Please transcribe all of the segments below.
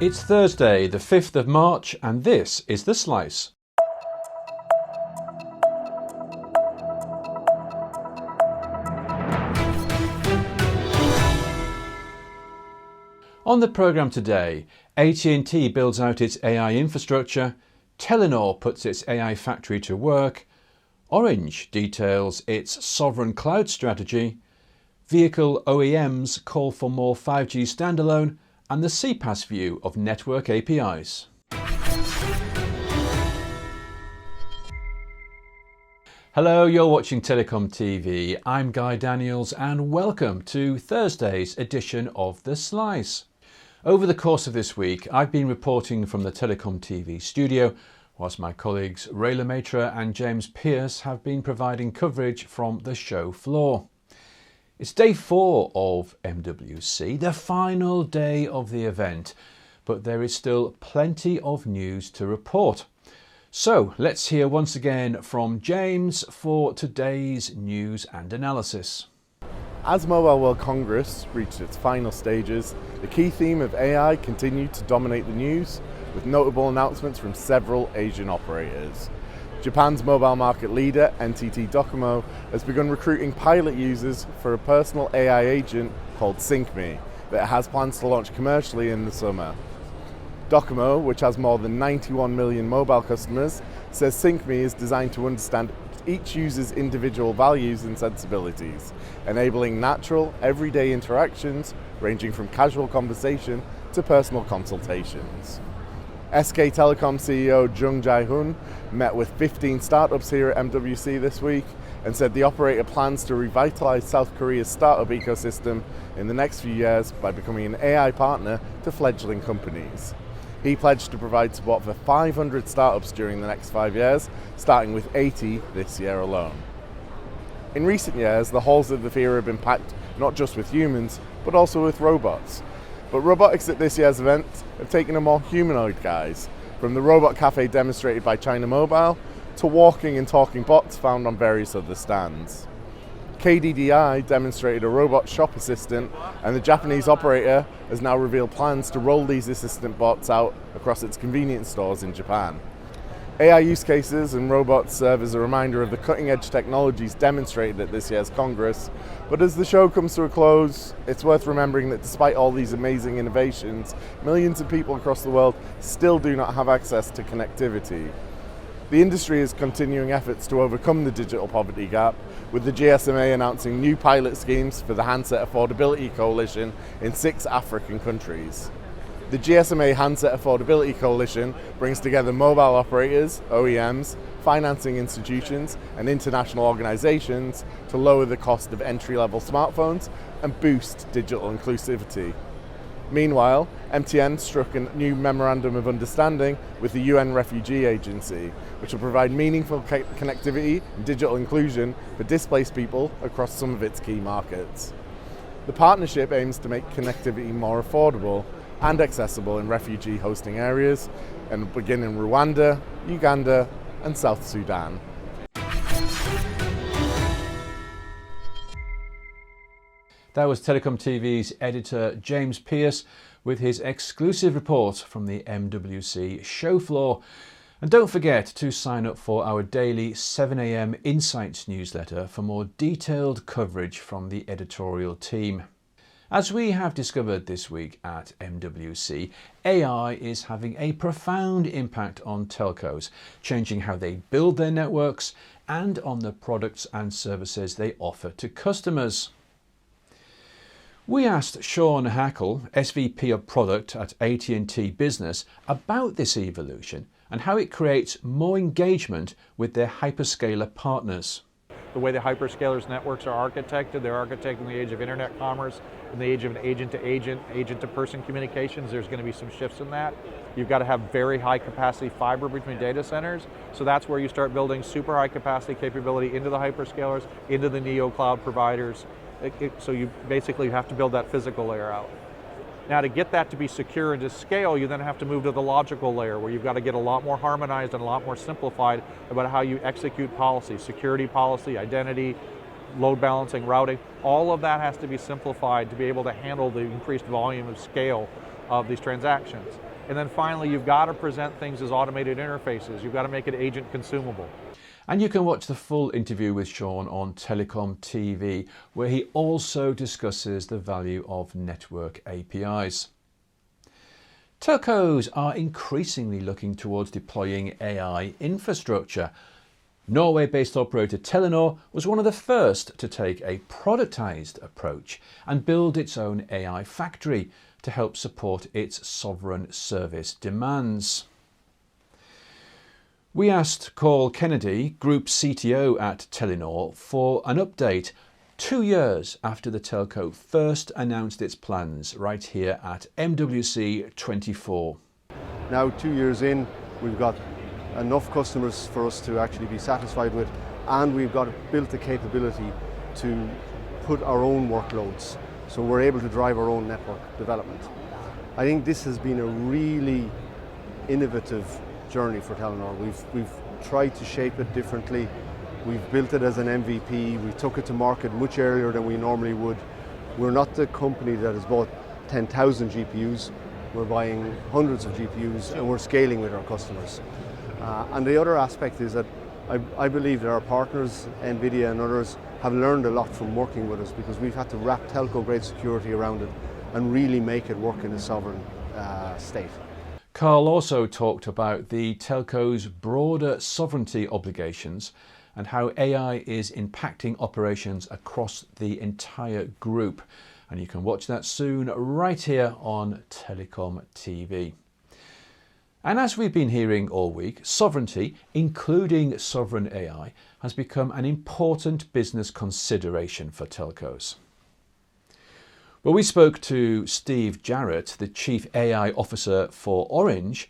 It's Thursday, the 5th of March, and this is The Slice. On the programme today, AT&T builds out its AI infrastructure, Telenor puts its AI factory to work, Orange details its sovereign cloud strategy, vehicle OEMs call for more 5G standalone, and the CPASS view of network APIs. Hello, you're watching TelecomTV. I'm Guy Daniels and welcome to Thursday's edition of The Slice. Over the course of this week, I've been reporting from the TelecomTV studio, whilst my colleagues Ray Lemaitre and James Pearce have been providing coverage from the show floor. It's day 4 of MWC, the final day of the event, but there is still plenty of news to report. So let's hear once again from James for today's news and analysis. As Mobile World Congress reached its final stages, the key theme of AI continued to dominate the news, with notable announcements from several Asian operators. Japan's mobile market leader, NTT Docomo, has begun recruiting pilot users for a personal AI agent called SyncMe that it has plans to launch commercially in the summer. Docomo, which has more than 91 million mobile customers, says SyncMe is designed to understand each user's individual values and sensibilities, enabling natural, everyday interactions ranging from casual conversation to personal consultations. SK Telecom CEO Jung Jae-hoon met with 15 startups here at MWC this week and said the operator plans to revitalize South Korea's startup ecosystem in the next few years by becoming an AI partner to fledgling companies. He pledged to provide support for 500 startups during the next 5 years, starting with 80 this year alone. In recent years, the halls of the theatre have been packed not just with humans, but also with robots. But robotics at this year's event have taken a more humanoid guise, from the robot cafe demonstrated by China Mobile to walking and talking bots found on various other stands. KDDI demonstrated a robot shop assistant, and the Japanese operator has now revealed plans to roll these assistant bots out across its convenience stores in Japan. AI use cases and robots serve as a reminder of the cutting-edge technologies demonstrated at this year's Congress, but as the show comes to a close, it's worth remembering that despite all these amazing innovations, millions of people across the world still do not have access to connectivity. The industry is continuing efforts to overcome the digital poverty gap, with the GSMA announcing new pilot schemes for the Handset Affordability Coalition in 6 African countries. The GSMA Handset Affordability Coalition brings together mobile operators, OEMs, financing institutions, and international organizations to lower the cost of entry-level smartphones and boost digital inclusivity. Meanwhile, MTN struck a new Memorandum of Understanding with the UN Refugee Agency, which will provide meaningful connectivity and digital inclusion for displaced people across some of its key markets. The partnership aims to make connectivity more affordable and accessible in refugee hosting areas, and begin in Rwanda, Uganda, and South Sudan. That was Telecom TV's editor James Pearce with his exclusive report from the MWC show floor. And don't forget to sign up for our daily 7 AM Insights newsletter for more detailed coverage from the editorial team. As we have discovered this week at MWC, AI is having a profound impact on telcos, changing how they build their networks and on the products and services they offer to customers. We asked Shawn Hakl, SVP of Product at AT&T Business, about this evolution and how it creates more engagement with their hyperscaler partners. The way the hyperscalers networks are architected, they're architected in the age of internet commerce, in the age of an agent-to-agent, agent-to-person communications. There's going to be some shifts in that. You've got to have very high capacity fiber between data centers, so that's where you start building super high capacity capability into the hyperscalers, into the neo cloud providers. So you basically have to build that physical layer out. Now to get that to be secure and to scale, you then have to move to the logical layer where you've got to get a lot more harmonized and a lot more simplified about how you execute policy, security policy, identity, load balancing, routing. All of that has to be simplified to be able to handle the increased volume of scale of these transactions. And then finally, you've got to present things as automated interfaces. You've got to make it agent consumable. And you can watch the full interview with Shawn on TelecomTV, where he also discusses the value of network APIs. Telcos are increasingly looking towards deploying AI infrastructure. Norway-based operator Telenor was one of the first to take a productized approach and build its own AI factory to help support its sovereign service demands. We asked Cathal Kennedy, Group CTO at Telenor, for an update 2 years after the telco first announced its plans right here at MWC 24. Now 2 years in, we've got enough customers for us to actually be satisfied with, and we've got built the capability to put our own workloads, so we're able to drive our own network development. I think this has been a really innovative journey for Telenor. We've tried to shape it differently. We've built it as an MVP. We took it to market much earlier than we normally would. We're not the company that has bought 10,000 GPUs. We're buying hundreds of GPUs and we're scaling with our customers. And the other aspect is that I believe that our partners, NVIDIA and others, have learned a lot from working with us, because we've had to wrap telco-grade security around it and really make it work in a sovereign state. Carl also talked about the telco's broader sovereignty obligations and how AI is impacting operations across the entire group. And you can watch that soon right here on TelecomTV. And as we've been hearing all week, sovereignty, including sovereign AI, has become an important business consideration for telcos. Well, we spoke to Steve Jarrett, the Chief AI Officer for Orange,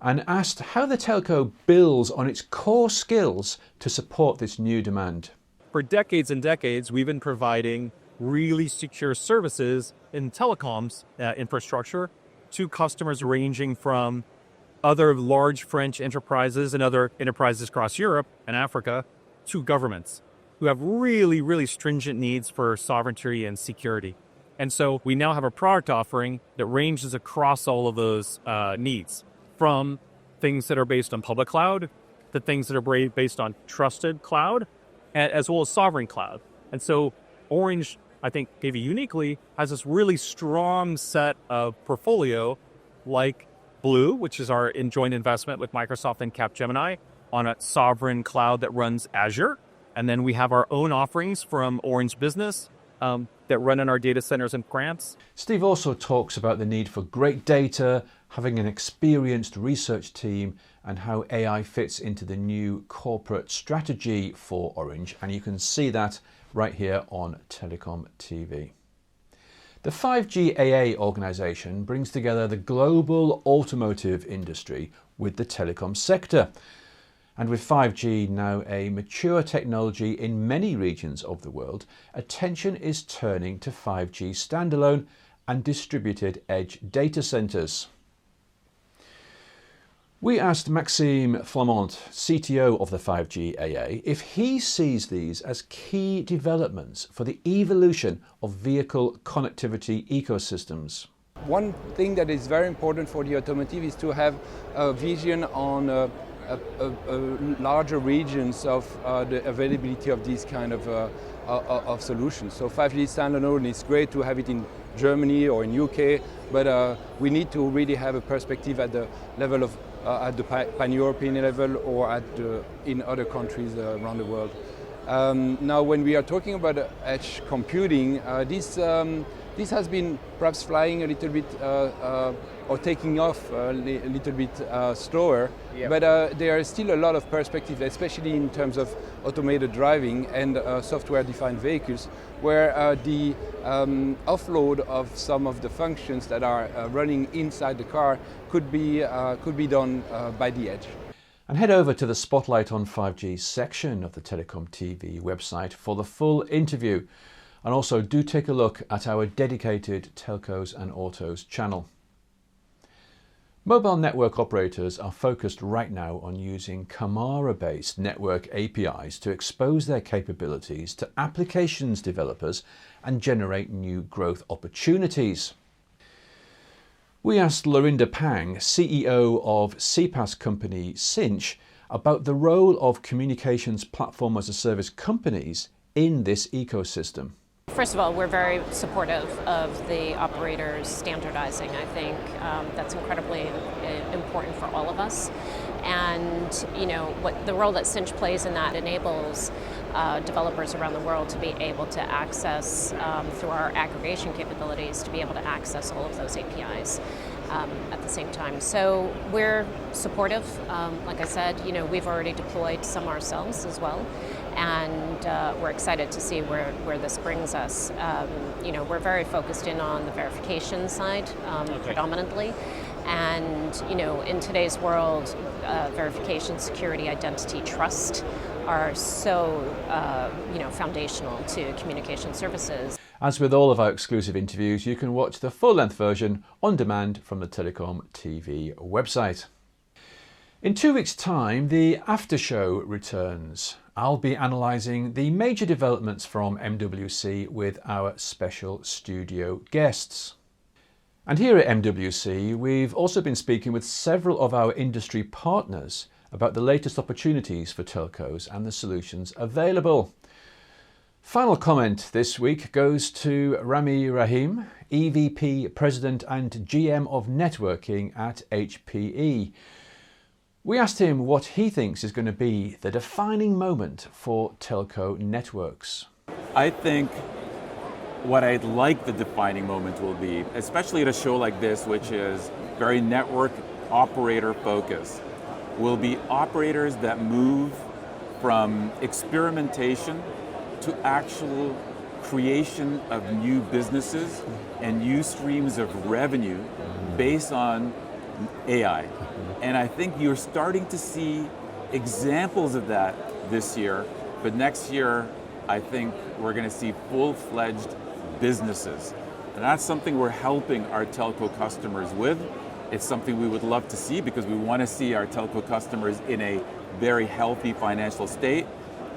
and asked how the telco builds on its core skills to support this new demand. For decades and decades, we've been providing really secure services in telecoms infrastructure to customers ranging from other large French enterprises and other enterprises across Europe and Africa to governments who have really, really stringent needs for sovereignty and security. And so we now have a product offering that ranges across all of those needs, from things that are based on public cloud to things that are based on trusted cloud, as well as sovereign cloud. And so Orange, I think, maybe uniquely, has this really strong set of portfolio like Blue, which is our joint investment with Microsoft and Capgemini on a sovereign cloud that runs Azure. And then we have our own offerings from Orange Business that run in our data centers in France. Steve also talks about the need for great data, having an experienced research team, and how AI fits into the new corporate strategy for Orange. And you can see that right here on TelecomTV. The 5G AA organisation brings together the global automotive industry with the telecom sector. And with 5G now a mature technology in many regions of the world, attention is turning to 5G standalone and distributed edge data centres. We asked Maxime Flament, CTO of the 5G AA, if he sees these as key developments for the evolution of vehicle connectivity ecosystems. One thing that is very important for the automotive is to have a vision on larger regions of the availability of these kind of solutions. So 5G standalone is great to have it in Germany or in UK, but we need to really have a perspective at the level of at the pan-European level or in other countries around the world. Now, when we are talking about edge computing, this has been perhaps flying a little bit or taking off a little bit slower, yeah. But there is still a lot of perspective, especially in terms of automated driving and software-defined vehicles, where the offload of some of the functions that are running inside the car could be done by the edge. And head over to the Spotlight on 5G section of the TelecomTV website for the full interview. And also do take a look at our dedicated Telcos and Autos channel. Mobile network operators are focused right now on using Camara-based network APIs to expose their capabilities to applications developers and generate new growth opportunities. We asked Laurinda Pang, CEO of CPaaS company Sinch, about the role of communications platform as a service companies in this ecosystem. First of all, we're very supportive of the operators standardizing. I think that's incredibly important for all of us. And what the role that Sinch plays in that enables developers around the world to be able to access, through our aggregation capabilities, to be able to access all of those APIs at the same time. So we're supportive. Like I said, we've already deployed some ourselves as well. And we're excited to see where this brings us. We're very focused in on the verification side predominantly. And in today's world, verification, security, identity, trust are so foundational to communication services. As with all of our exclusive interviews, you can watch the full-length version on demand from the TelecomTV website. In 2 weeks' time, the after show returns. I'll be analysing the major developments from MWC with our special studio guests. And here at MWC, we've also been speaking with several of our industry partners about the latest opportunities for telcos and the solutions available. Final comment this week goes to Rami Rahim, EVP, President and GM of Networking at HPE. We asked him what he thinks is going to be the defining moment for telco networks. I think what I'd like the defining moment will be, especially at a show like this, which is very network operator focused, will be operators that move from experimentation to actual creation of new businesses and new streams of revenue based on AI. And I think you're starting to see examples of that this year, but next year I think we're going to see full-fledged businesses. And that's something we're helping our telco customers with. It's something we would love to see because we want to see our telco customers in a very healthy financial state.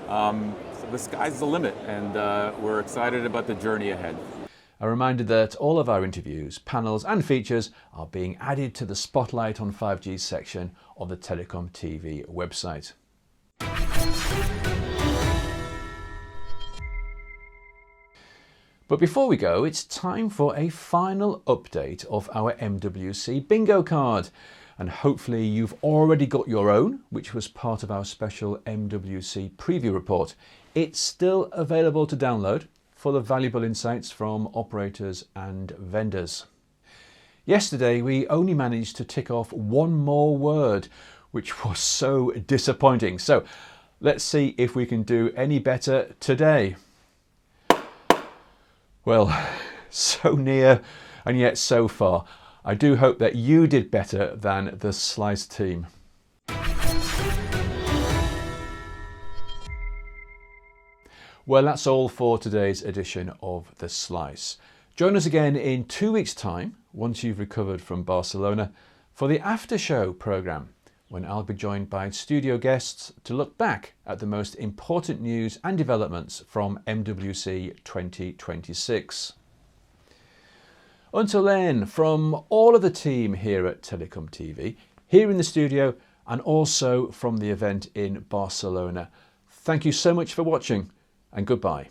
So the sky's the limit, and we're excited about the journey ahead. A reminder that all of our interviews, panels and features are being added to the Spotlight on 5G section of the TelecomTV website. But before we go, it's time for a final update of our MWC bingo card. And hopefully you've already got your own, which was part of our special MWC preview report. It's still available to download, full of valuable insights from operators and vendors. Yesterday, we only managed to tick off one more word, which was so disappointing. So let's see if we can do any better today. Well, so near and yet so far. I do hope that you did better than the Slice team. Well, that's all for today's edition of The Slice. Join us again in 2 weeks' time, once you've recovered from Barcelona, for the After Show programme, when I'll be joined by studio guests to look back at the most important news and developments from MWC 2026. Until then, from all of the team here at TelecomTV, here in the studio and also from the event in Barcelona, thank you so much for watching and goodbye.